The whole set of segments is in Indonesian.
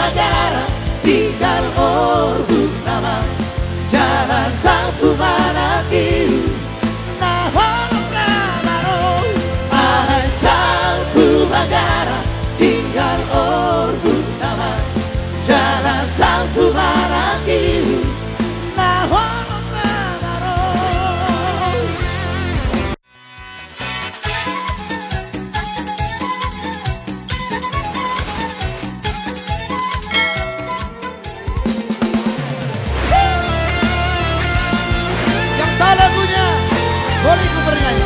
Manggara tinggal orbuk nama Jala Sampu Manakiu Naholo Pramaro Alai Sampu Manggara tinggal orbuk nama Jala Sampu Manakiu Naholo Pramaro. Lagunya boleh ikut bernyanyi.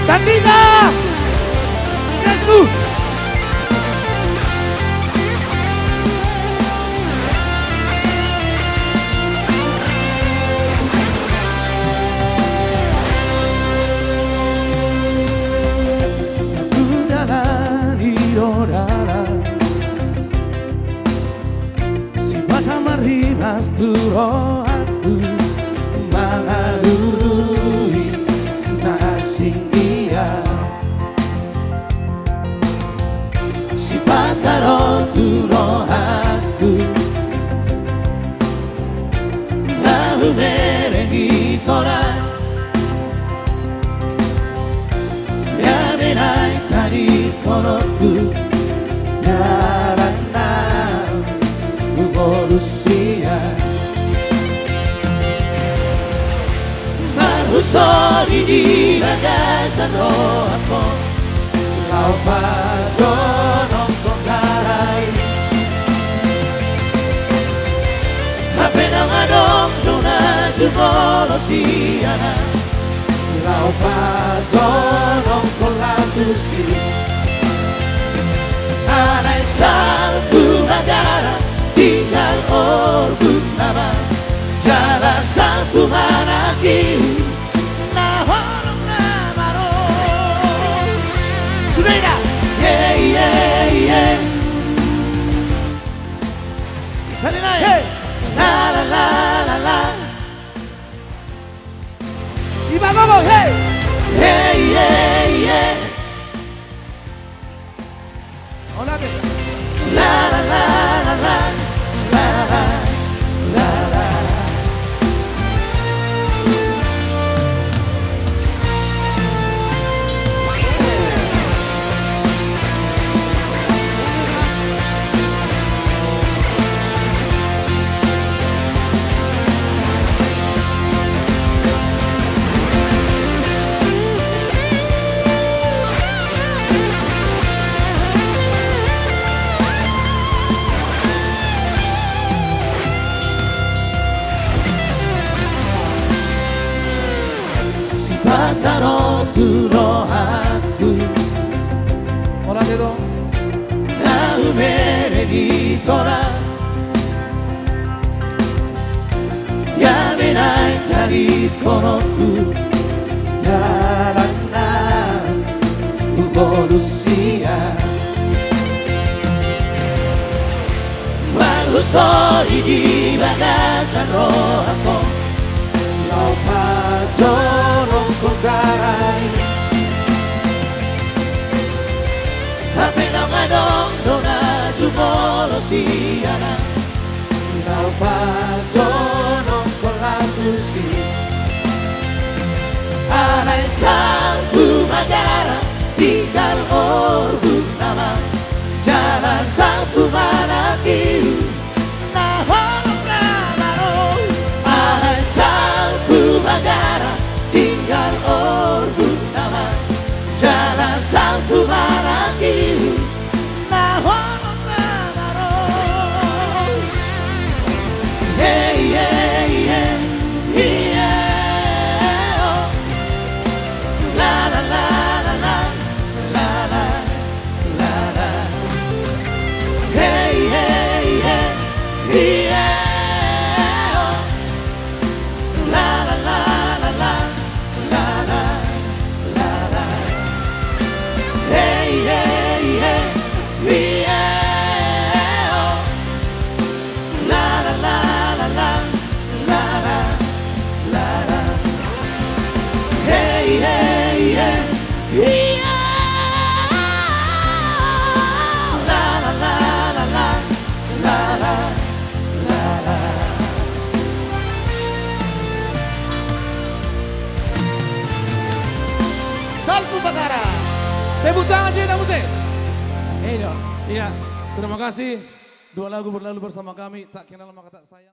Tandika Facebook Udalan irodalan Marinas turo aku mengarui nasing dia si pataro turo aku lalu merengi tora ya benai tadi konoku jarana Rusia Marusori di ragazza rojo Lau patrono con carai Appena madong una giorno siana Lau patrono con la tusi Alai Sampu Manggara tinggal orbuk nama Jala Sampu Manakiu Naholo Pramaro. Sudah dah. Yeah yeah yeah. Salina hey. La la la la la. Iba ngomong hey. Yeah yeah yeah. Hola deh. La la la la la. La la la la. Pataro turo aku Hola dedo Lalu meredi tora Ya benai tadi konoku Jalanan Uvolusia Marusori di bagasan rohako Lau patrono con carai Appena madong dona giuvolo siana Lau patrono con la tusi Alai Sampu Manggara tinggal orbuk nama Jala Sampu Manakiu Naholo Pramaro Alai Sampu Manggara tinggal orbuk nama Jala Sampu Manakiu Naholo Pramaro. Yeah yeah yeah yeah. Lagu Bakara. Tepuk tangan Jeda Musik. Hei dong. Iya, terima kasih. Dua lagu berlalu bersama kami. Tak kenal maka tak sayang.